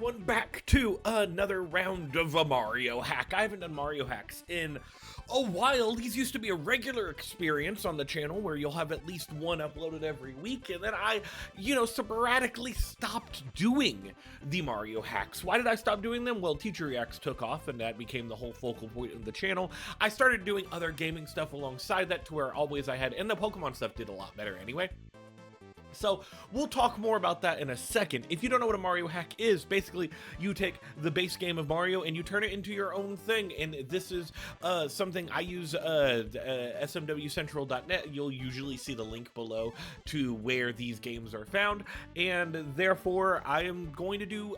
everyone, back to another round of a Mario hack. I haven't done Mario hacks in a while. These used to be a regular experience on the channel where you'll have at least one uploaded every week, and then I, sporadically stopped doing the Mario hacks. Why did I stop doing them? Well, Teacher Reacts took off, and that became the whole focal point of the channel. I started doing other gaming stuff alongside that to where always I had, and the Pokemon stuff did a lot better anyway. So we'll talk more about that in a second. If you don't know what a Mario hack is, basically you take the base game of Mario and you turn it into your own thing. And this is something I use, smwcentral.net. You'll usually see the link below to where these games are found. And therefore, I am going to do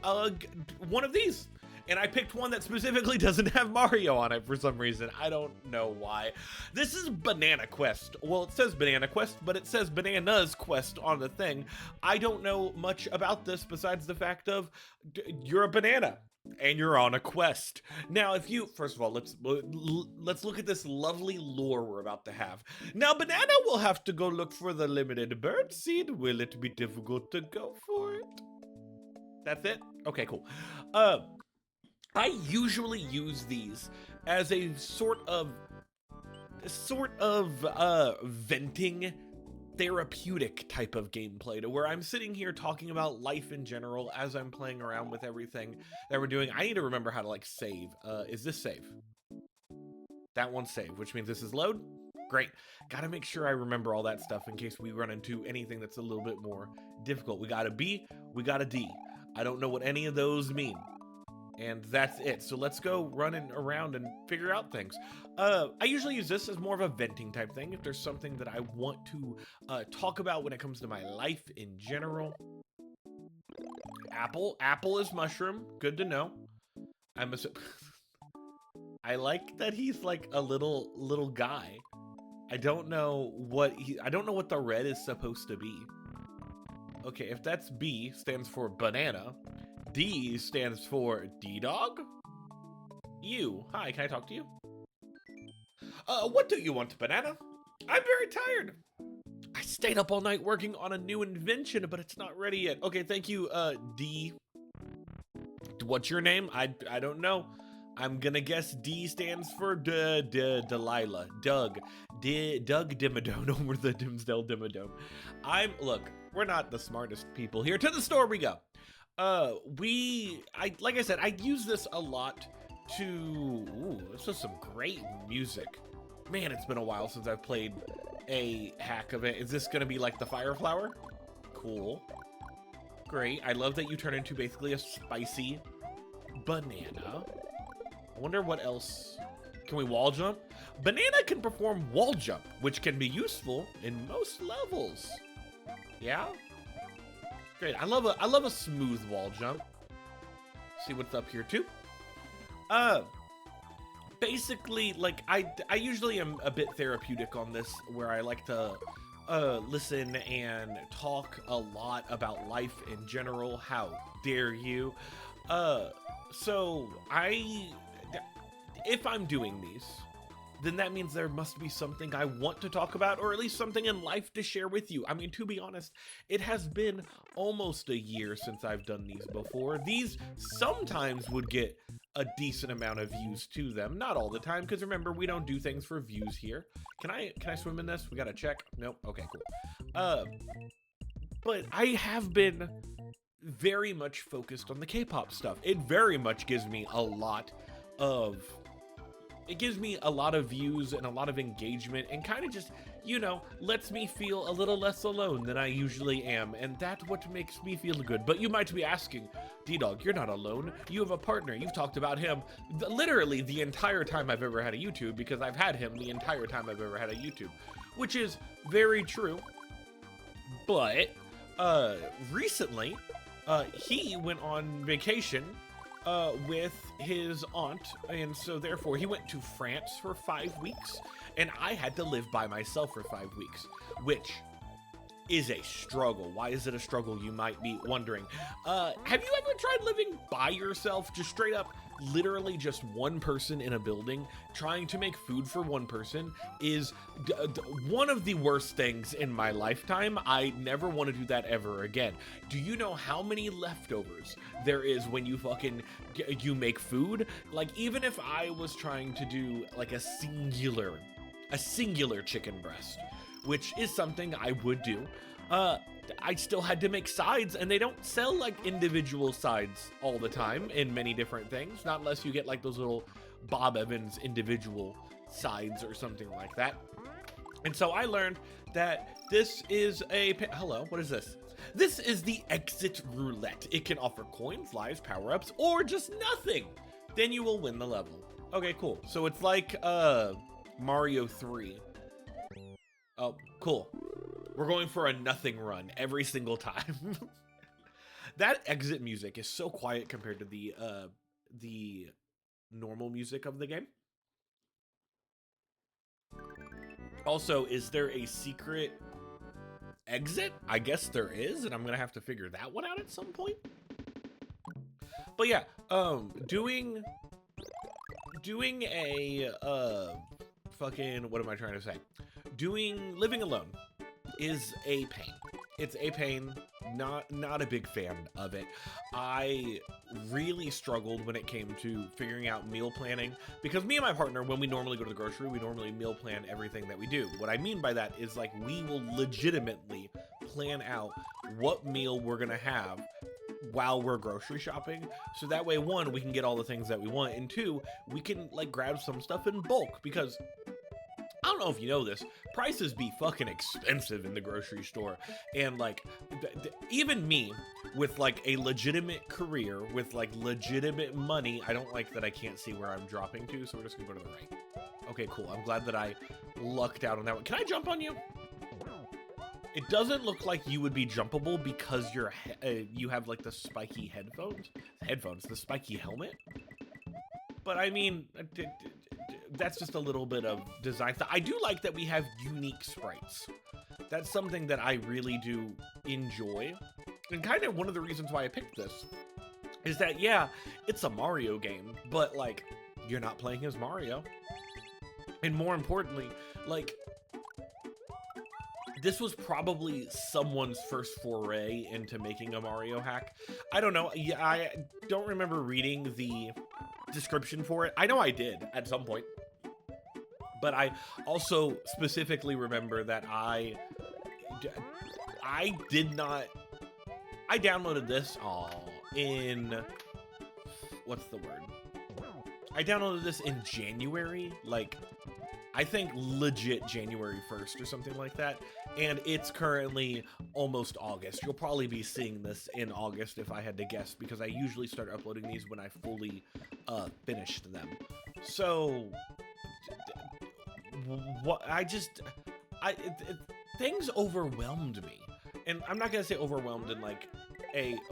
one of these. And I picked one that specifically doesn't have Mario on it for some reason. I don't know why. This is Banana Quest. Well, it says Banana Quest, but it says Bananas Quest on the thing. I don't know much about this besides the fact of you're a banana and you're on a quest. Now, if you, first of all, let's look at this lovely lore we're about to have. Now, Banana will have to go look for the limited birdseed. Will it be difficult to go for it? That's it? Okay, cool. I usually use these as a sort of venting therapeutic type of gameplay to where I'm sitting here talking about life in general as I'm playing around with everything that we're doing. I need to remember how to like save. Is this save? That one's save, which means this is load. Great. Gotta make sure I remember all that stuff in case we run into anything that's a little bit more difficult. We got a B, we got a D. I don't know what any of those mean. And that's it. So let's go running around and figure out things. I usually use this as more of a venting type thing. If there's something that I want to talk about when it comes to my life in general. Apple is mushroom. Good to know. I like that he's like a little guy. I don't know what the red is supposed to be. Okay, if that's B stands for banana. D stands for Ddog? You. Hi, can I talk to you? What do you want, Banana? I'm very tired. I stayed up all night working on a new invention, but it's not ready yet. Okay, thank you, D. What's your name? I don't know. I'm gonna guess D stands for Delilah. Ddog. Ddog Dimmadome over the Dimsdale Dimmadome. Look, we're not the smartest people here. To the store we go. Like I said, I use this a lot to, this is some great music. Man, it's been a while since I've played a hack of it. Is this gonna be like the fire flower? Cool. Great. I love that you turn into basically a spicy banana. I wonder what else. Can we wall jump? Banana can perform wall jump, which can be useful in most levels. Yeah? Great. I love a smooth wall jump. See what's up here too. Basically, like I usually am a bit therapeutic on this, where I like to listen and talk a lot about life in general. How dare you? So if I'm doing these, then that means there must be something I want to talk about, or at least something in life to share with you. I mean, to be honest, it has been almost a year since I've done these before. These sometimes would get a decent amount of views to them. Not all the time, because remember, we don't do things for views here. Can I swim in this? We gotta check. Nope. Okay, cool. But I have been very much focused on the K-pop stuff. It very much gives me a lot of views and a lot of engagement, and kind of just, lets me feel a little less alone than I usually am, and that's what makes me feel good. But you might be asking, Ddog, you're not alone. You have a partner. You've talked about him literally the entire time I've ever had a YouTube, because I've had him the entire time I've ever had a YouTube, which is very true. But recently, he went on vacation with his aunt, and so therefore he went to France for 5 weeks, and I had to live by myself for 5 weeks, which is a struggle. Why is it a struggle, you might be wondering? Have you ever tried living by yourself? Just straight up, literally just one person in a building trying to make food for one person is one of the worst things in my lifetime. I never want to do that ever again. Do you know how many leftovers there is when you you make food? Like, even if I was trying to do like a singular chicken breast, which is something I would do, I still had to make sides, and they don't sell like individual sides all the time in many different things, not unless you get like those little Bob Evans individual sides or something like that. And so I learned that this is hello, what is this? This is the exit roulette. It can offer coins, lives, power-ups, or just nothing. Then you will win the level. Okay, cool. So it's like Mario 3. Oh, cool. We're going for a nothing run every single time. That exit music is so quiet compared to the normal music of the game. Also, is there a secret exit? I guess there is, and I'm gonna have to figure that one out at some point. But yeah, doing a fucking, what am I trying to say? Living alone is a pain. It's a pain. Not a big fan of it. I really struggled when it came to figuring out meal planning, because me and my partner, when we normally go to the grocery, we normally meal plan everything that we do. What I mean by that is, like, we will legitimately plan out what meal we're gonna have while we're grocery shopping, so that way, one, we can get all the things that we want, and two, we can like grab some stuff in bulk, because I don't know if you know this, prices be fucking expensive in the grocery store. And like, even me with like a legitimate career, with like legitimate money, I don't like that I can't see where I'm dropping to, so we're just gonna go to the right. Okay, cool. I'm glad that I lucked out on that one. Can I jump on you? It doesn't look like you would be jumpable because you have like the spiky the spiky helmet. But I mean, that's just a little bit of design. I do like that we have unique sprites. That's something that I really do enjoy. And kind of one of the reasons why I picked this is that, yeah, it's a Mario game, but like, you're not playing as Mario. And more importantly, like, this was probably someone's first foray into making a Mario hack. I don't know. Yeah, I don't remember reading the description for it. I know I did at some point. But I also specifically remember that I downloaded this in, what's the word? I downloaded this in January, like, I think legit January 1st or something like that. And it's currently almost August. You'll probably be seeing this in August if I had to guess, because I usually start uploading these when I fully finished them. So things overwhelmed me. And I'm not gonna say overwhelmed in like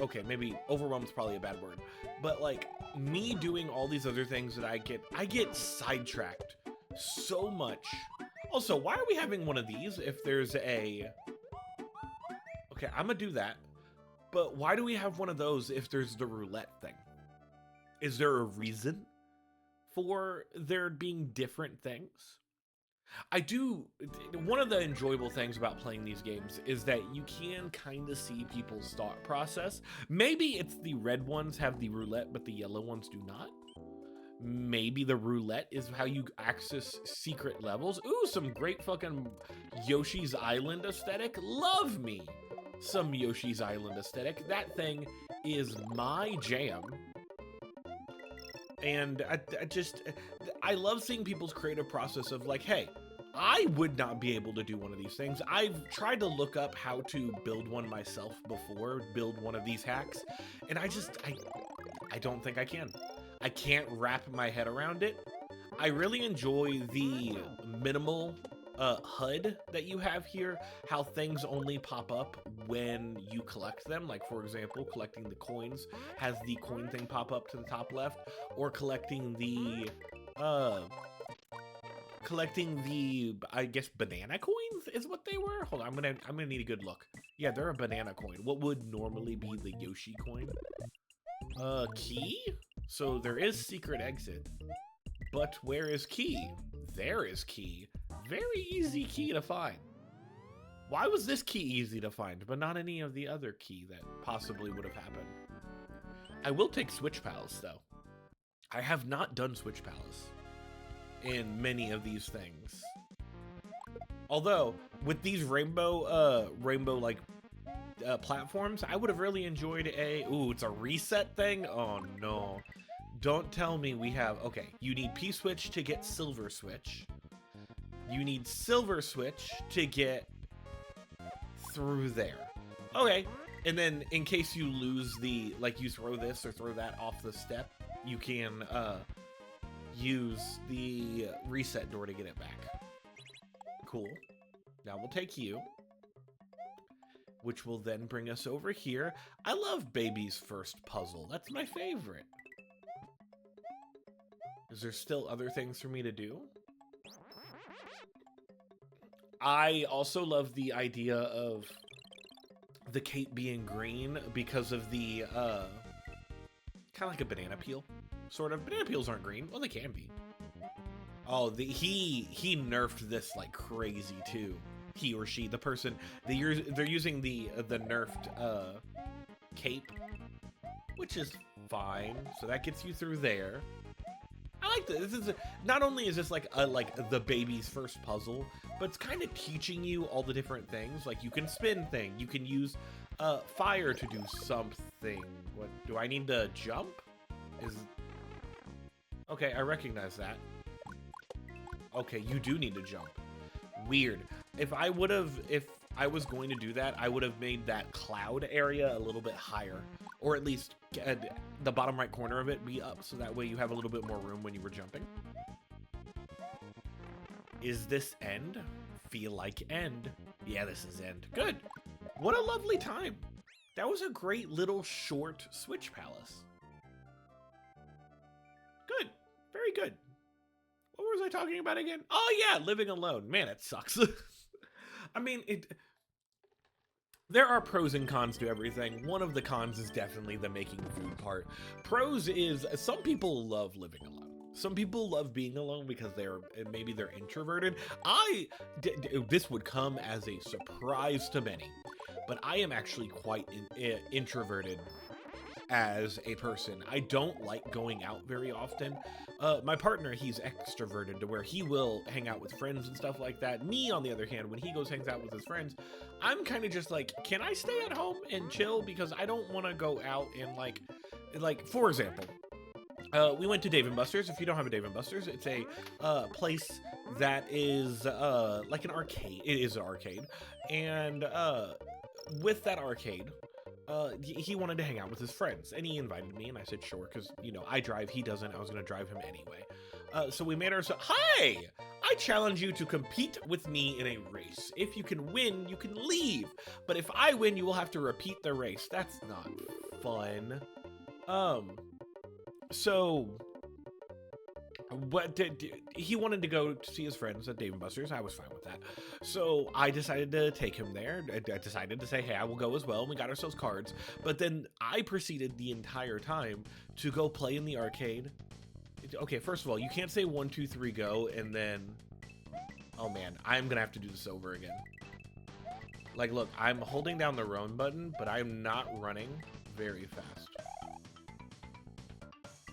okay, maybe overwhelmed is probably a bad word, but like, me doing all these other things that I get sidetracked so much. Also, why are we having one of these if there's okay, I'm gonna do that, but why do we have one of those if there's the roulette thing? Is there a reason for there being different things? One of the enjoyable things about playing these games is that you can kind of see people's thought process. Maybe it's the red ones have the roulette, but the yellow ones do not. Maybe the roulette is how you access secret levels. Ooh, some great fucking Yoshi's Island aesthetic. Love me some Yoshi's Island aesthetic. That thing is my jam. And I love seeing people's creative process of like, hey, I would not be able to do one of these things. I've tried to look up how to build one myself before, build one of these hacks, and I don't think I can. I can't wrap my head around it. I really enjoy the minimal HUD that you have here, how things only pop up when you collect them. Like, for example, collecting the coins has the coin thing pop up to the top left, or collecting the collecting the, I guess, banana coins is what they were. Hold on, I'm gonna need a good look. Yeah, they're a banana coin. What would normally be the Yoshi coin? Key? So there is secret exit. But where is key? There is key. Very easy key to find. Why was this key easy to find, but not any of the other key that possibly would have happened? I will take Switch Palace, though. I have not done Switch Palace in many of these things. Although, with these rainbow platforms, I would have really enjoyed a... Ooh, it's a reset thing? Oh, no. Don't tell me we have... Okay, you need P-Switch to get Silver Switch. You need Silver Switch to get through there. Okay, and then in case you lose the... Like, you throw this or throw that off the step, you can use the reset door to get it back. Cool. Now we'll take you, which will then bring us over here. I love Baby's first puzzle. That's my favorite. Is there still other things for me to do? I also love the idea of the cape being green because of the, kind of like a banana peel, sort of. Banana peels aren't green. Well, they can be. Oh, he nerfed this like crazy too. He or she, the person, they're using the nerfed cape, which is fine. So that gets you through there. I like this. This is not only is this like the baby's first puzzle, but it's kind of teaching you all the different things. Like you can spin thing, you can use fire to do something. What do I need to jump? Okay, I recognize that. Okay, you do need to jump. Weird. If I was going to do that, I would have made that cloud area a little bit higher, or at least the bottom right corner of it be up, so that way you have a little bit more room when you were jumping. Is this end? Feel like end. Yeah, this is end. Good. What a lovely time. That was a great little short Switch Palace. Good. Very good. What was I talking about again? Oh yeah, living alone. Man, it sucks. I mean, there are pros and cons to everything. One of the cons is definitely the making food part. Pros is some people love living alone. Some people love being alone because maybe they're introverted. This would come as a surprise to many, but I am actually quite introverted as a person. I don't like going out very often. My partner, he's extroverted to where he will hang out with friends and stuff like that. Me, on the other hand, when he hangs out with his friends, I'm kind of just like, can I stay at home and chill? Because I don't want to go out and like, for example, we went to Dave & Buster's. If you don't have a Dave & Buster's, it's a place that is like an arcade. It is an arcade. And with that arcade, he wanted to hang out with his friends, and he invited me, and I said sure, because, you know, I drive, he doesn't, I was going to drive him anyway. So we made ourselves, hi! I challenge you to compete with me in a race. If you can win, you can leave. But if I win, you will have to repeat the race. That's not fun. So he wanted to go to see his friends at Dave & Buster's. I was fine with that. So I decided to take him there. I decided to say, hey, I will go as well. And we got ourselves cards. But then I proceeded the entire time to go play in the arcade. Okay, first of all, you can't say 1, 2, 3, go, and then... Oh man, I'm gonna have to do this over again. Like, look, I'm holding down the run button, but I'm not running very fast.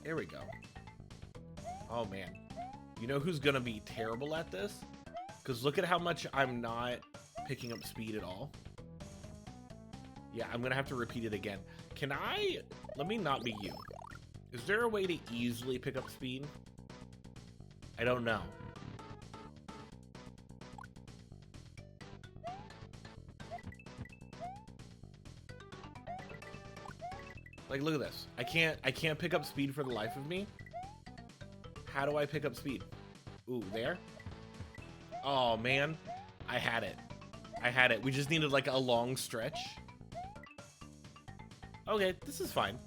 There we go. Oh man, you know who's gonna be terrible at this? Because look at how much I'm not picking up speed at all. Yeah, I'm gonna have to repeat it again. Let me not be you. Is there a way to easily pick up speed? I don't know. Like, look at this. I can't pick up speed for the life of me. How do I pick up speed? Ooh, there? Oh, man. I had it. I had it. We just needed, like, a long stretch. Okay, this is fine.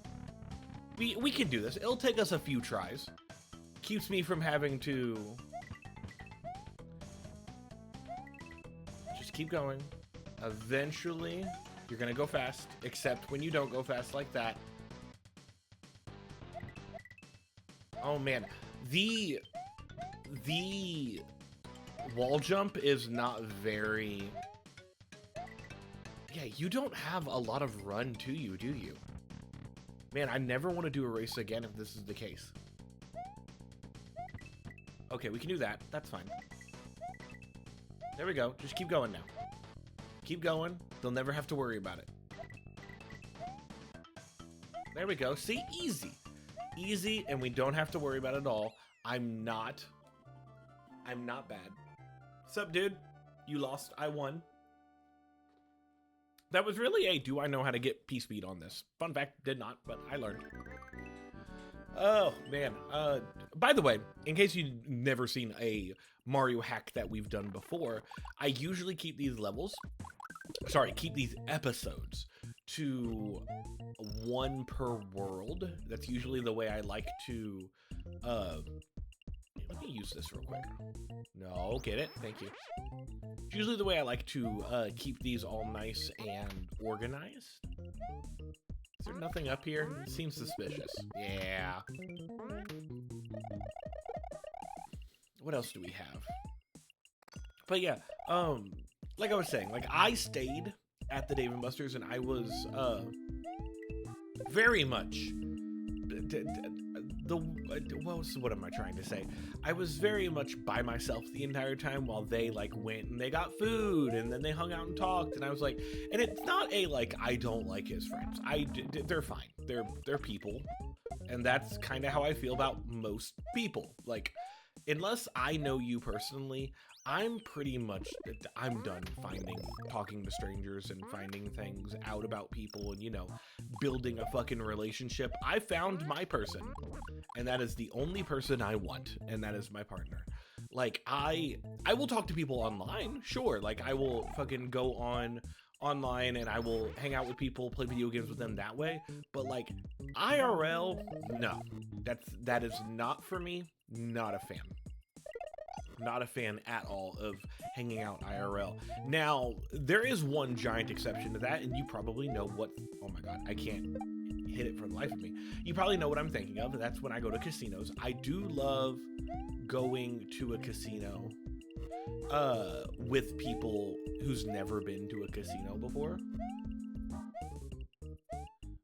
We can do this. It'll take us a few tries. Keeps me from having to Just keep going. Eventually, you're gonna go fast, except when you don't go fast like that. Oh man, the wall jump is not very... Yeah, you don't have a lot of run to you, do you? Man, I never want to do a race again if this is the case. Okay, we can do that. That's fine. There we go. Just keep going now. Keep going. They'll never have to worry about it. There we go. See? Easy. Easy, and we don't have to worry about it at all. I'm not bad. Sup, dude? You lost. I won. That was really a do I know how to get P-speed on this. Fun fact, did not, but I learned. Oh, man. By the way, in case you've never seen a Mario hack that we've done before, I usually keep these keep these episodes to 1 per world. That's usually the way I like to, let me use this real quick. No, get it? Thank you. It's usually the way I like to keep these all nice and organized. Is there nothing up here? It seems suspicious. Yeah. What else do we have? But yeah, like I was saying, like I stayed at the Dave & Buster's and I was very much what am I trying to say? I was very much by myself the entire time while they like went and they got food and then they hung out and talked, and I was like, and it's not a like I don't like his friends. They're fine. They're people, and that's kind of how I feel about most people. Like, unless I know you personally, I'm done talking to strangers and finding things out about people and, you know, building a fucking relationship. I found my person, and that is the only person I want, and that is my partner. Like, I will talk to people online, sure. Like, I will fucking go online and I will hang out with people, play video games with them that way. But like IRL, no. That is not for me. Not a fan. Not a fan at all of hanging out IRL. Now, there is one giant exception to that, and you probably know what... Oh my god, I can't hit it for the life of me. You probably know what I'm thinking of. That's when I go to casinos. I do love going to a casino with people who's never been to a casino before.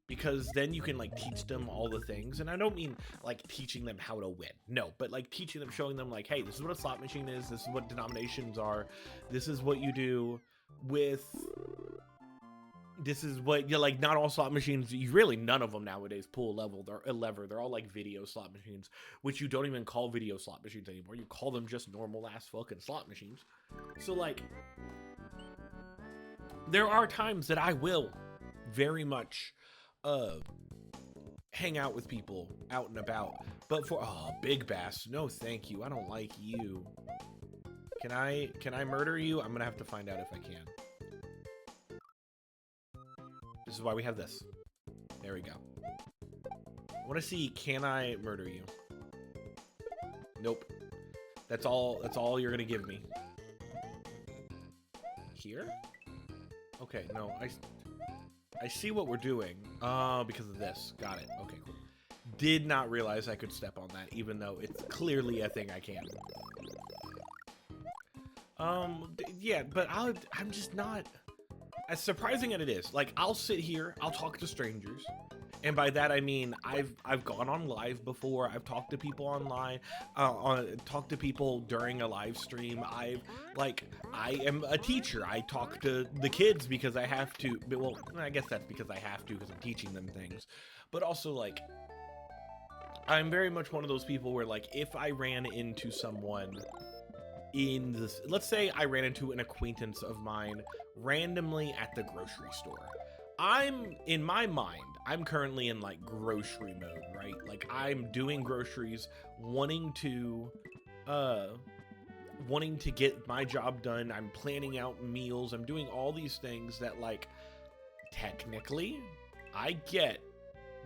Because then you can like teach them all the things, and I don't mean like teaching them how to win, no, but like teaching them, showing them like, hey, this is what a slot machine is, this is what denominations are, this is what you do with, this is what, like, not all slot machines, really none of them nowadays pull a lever, they're all like video slot machines, which you don't even call video slot machines anymore, you call them just normal ass fucking slot machines. So like, there are times that I will very much hang out with people out and about, but for Big Bass, no thank you, I don't like you. Can I murder you? I'm gonna have to find out if I can. This is why we have this. There we go. I want to see, can I murder you? Nope. That's all you're gonna give me. Here? Okay, no, I see what we're doing. Oh, because of this. Got it. Okay, cool. Did not realize I could step on that, even though it's clearly a thing I can. Yeah, but I'm just not... As surprising as it is, like, I'll sit here, I'll talk to strangers, and by that I mean I've gone on live before, I've talked to people online, talked to people during a live stream. I am a teacher. I talk to the kids because I have to. Well, I guess that's because I have to, because I'm teaching them things. But also, like, I'm very much one of those people where, like, if I ran into someone in this, let's say I ran into an acquaintance of mine randomly at the grocery store. In my mind, I'm currently in like grocery mode, right? Like, I'm doing groceries, wanting to get my job done. I'm planning out meals. I'm doing all these things that, like, technically I get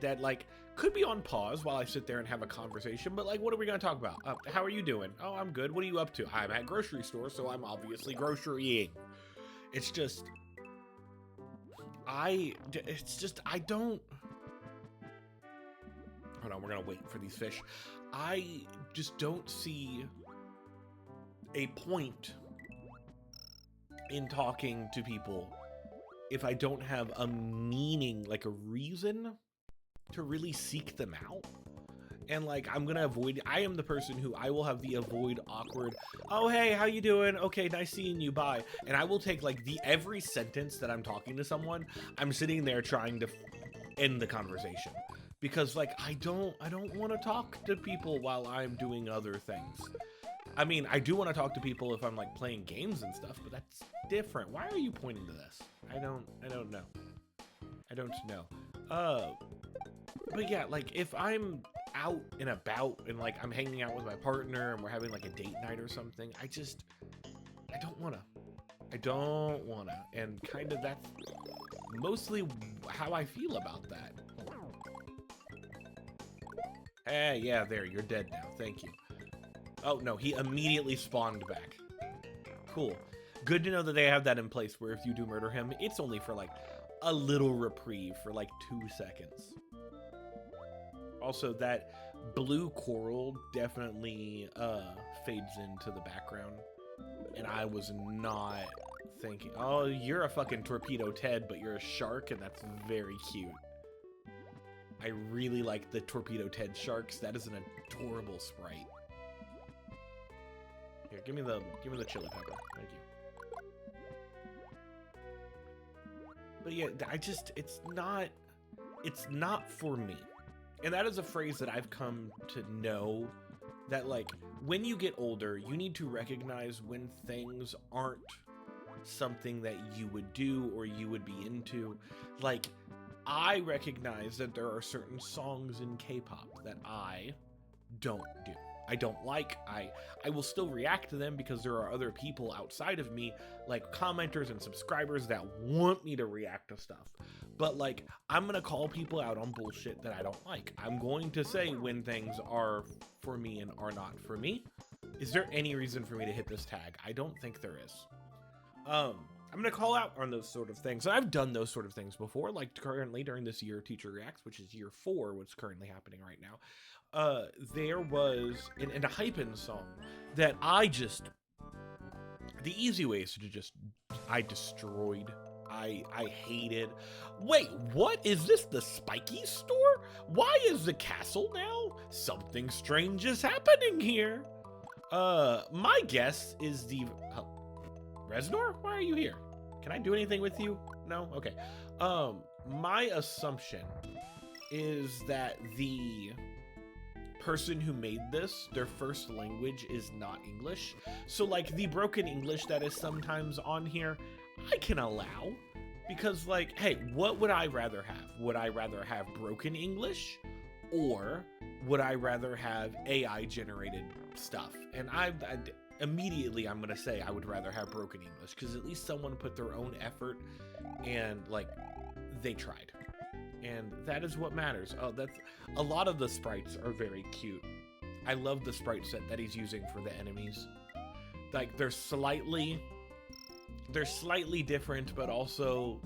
that, like, could be on pause while I sit there and have a conversation, but like, what are we gonna talk about? How are you doing? Oh, I'm good. What are you up to? I'm at grocery store, so I'm obviously grocerying. It's just, I don't, hold on, we're gonna wait for these fish. I just don't see a point in talking to people if I don't have a meaning, like a reason to really seek them out. And like, I'm gonna avoid, I am the person who I will have the avoid awkward, oh hey, how you doing, okay, nice seeing you, bye. And I will take like every sentence that I'm talking to someone, I'm sitting there trying to end the conversation, because like I don't want to talk to people while I'm doing other things. I mean, I do want to talk to people if I'm like playing games and stuff, but that's different. Why are you pointing to this? I don't know. I don't know. But yeah, like if I'm out and about and like I'm hanging out with my partner and we're having like a date night or something, I don't wanna. And kind of that's mostly how I feel about that. Hey, yeah, there, you're dead now. Thank you. Oh, no, he immediately spawned back. Cool. Good to know that they have that in place where if you do murder him, it's only for like a little reprieve for like 2 seconds. Also, that blue coral definitely fades into the background. And I was not thinking, oh, you're a fucking Torpedo Ted, but you're a shark, and that's very cute. I really like the Torpedo Ted sharks. That is an adorable sprite. Here, give me the chili pepper. Thank you. But yeah, it's not for me. And that is a phrase that I've come to know, that like when you get older, you need to recognize when things aren't something that you would do or you would be into. Like, I recognize that there are certain songs in K-pop that I don't do. I don't like. I will still react to them because there are other people outside of me, like commenters and subscribers, that want me to react to stuff. But like, I'm gonna call people out on bullshit that I don't like. I'm going to say when things are for me and are not for me. Is there any reason for me to hit this tag? I don't think there is. I'm gonna call out on those sort of things. I've done those sort of things before, like currently during this year Teacher Reacts, which is year 4, what's currently happening right now. There was a Hyphen song that the easy way is to I destroyed. I hated. Wait, what? Is this the Spiky store? Why is the castle now? Something strange is happening here. My guess is the... Reznor? Why are you here? Can I do anything with you? No? Okay. My assumption is that the person who made this, their first language is not English. So like the broken English that is sometimes on here, I can allow. Because like, hey, what would I rather have? Would I rather have broken English? Or would I rather have AI generated stuff? And immediately I'm gonna say I would rather have broken English, because at least someone put their own effort and like they tried, and that is what matters. Oh, that's a lot of the sprites are very cute. I love the sprite set that he's using for the enemies. Like they're slightly different, but also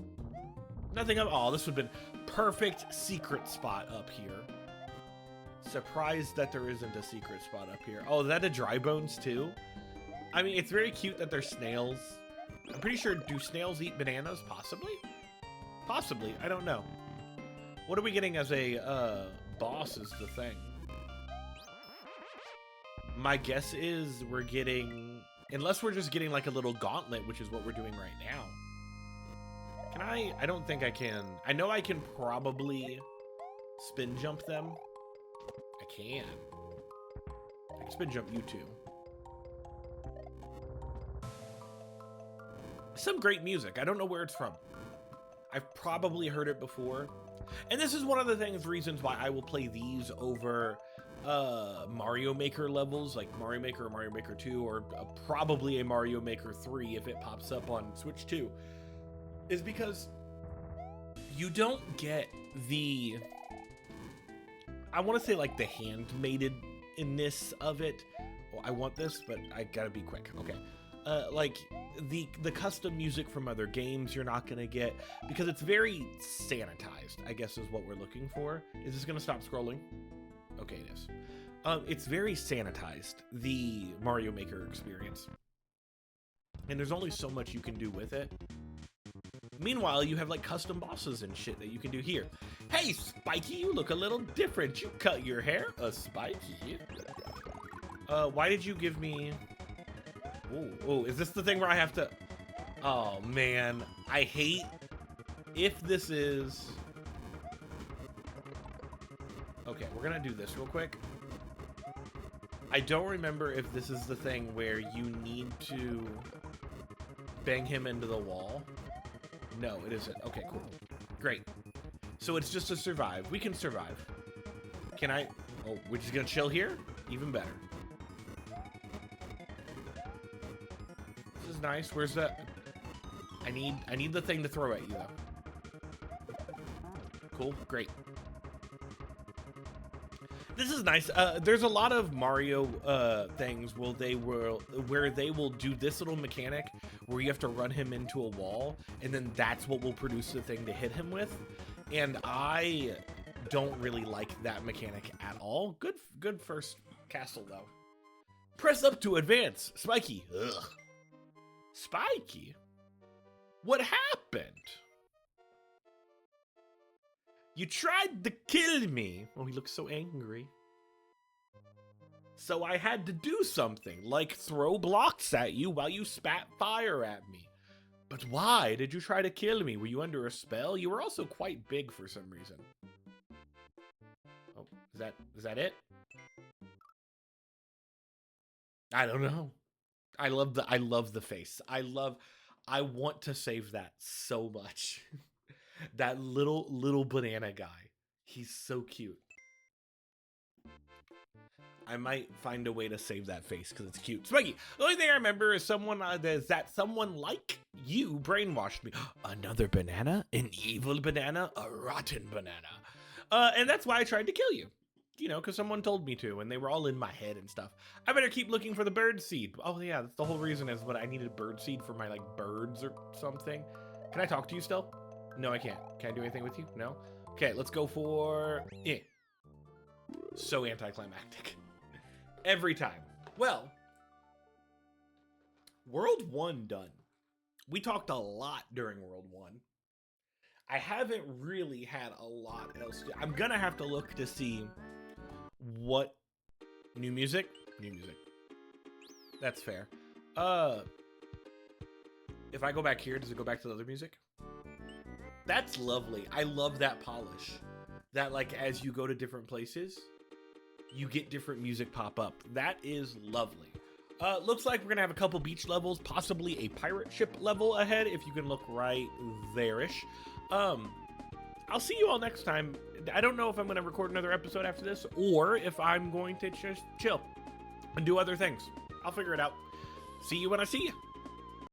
nothing of. Oh, this would have been perfect secret spot up here. Surprised that there isn't a secret spot up here. Oh, is that a dry bones too? I mean, it's very cute that they're snails. I'm pretty sure, do snails eat bananas? Possibly? Possibly, I don't know. What are we getting as a boss is the thing. My guess is we're getting, unless we're just getting like a little gauntlet, which is what we're doing right now. Can I don't think I can. I know I can probably spin jump them. I can spin jump you too. Some great music. I don't know where it's from. I've probably heard it before. And this is one of the reasons why I will play these over Mario Maker levels, like Mario Maker or Mario Maker 2, or probably a Mario Maker 3 if it pops up on Switch 2, is because you don't get the, I want to say like the handmaidenness of it. Well, I want this, but I gotta be quick. Okay. Like the custom music from other games you're not gonna get, because it's very sanitized, I guess is what we're looking for. Is this gonna stop scrolling? Okay, it is. It's very sanitized, the Mario Maker experience. And there's only so much you can do with it. Meanwhile, you have like custom bosses and shit that you can do here. Hey, Spiky, you look a little different. You cut your hair? Spiky? Why did you give me... Oh, is this the thing where I have to... Oh, man. I hate if this is... Okay, we're gonna do this real quick. I don't remember if this is the thing where you need to bang him into the wall. No, it isn't. Okay, cool. Great. So it's just to survive. We can survive. Can I... Oh, we're just gonna chill here? Even better. This is nice. Where's the... I need the thing to throw at you, though. Cool. Great. This is nice. There's a lot of Mario things where they will do this little mechanic where you have to run him into a wall, and then that's what will produce the thing to hit him with. And I don't really like that mechanic at all. Good first castle though. Press up to advance. Spiky. Ugh. Spiky? What happened? You tried to kill me. Oh, he looks so angry. So I had to do something, like throw blocks at you while you spat fire at me. But why did you try to kill me? Were you under a spell? You were also quite big for some reason. Oh, is that it? I don't know. I love the face. I want to save that so much. That little banana guy. He's so cute. I might find a way to save that face because it's cute. Spiky, the only thing I remember is someone like you brainwashed me. Another banana? An evil banana? A rotten banana. And that's why I tried to kill you. You know, because someone told me to, and they were all in my head and stuff. I better keep looking for the bird seed. Oh yeah, that's the whole reason is what I needed bird seed for my like birds or something. Can I talk to you still? No, I can't. Can I do anything with you? No? Okay, let's go for... So anticlimactic. Every time. Well, World 1 done. We talked a lot during World 1. I haven't really had a lot else to... I'm gonna have to look to see what... New music? New music. That's fair. If I go back here, does it go back to the other music? That's lovely. I love that polish. That, like, as you go to different places, you get different music pop up. That is lovely. Looks like we're gonna have a couple beach levels, possibly a pirate ship level ahead, if you can look right there-ish. I'll see you all next time. I don't know if I'm gonna record another episode after this, or if I'm going to just chill and do other things. I'll figure it out. See you when I see you.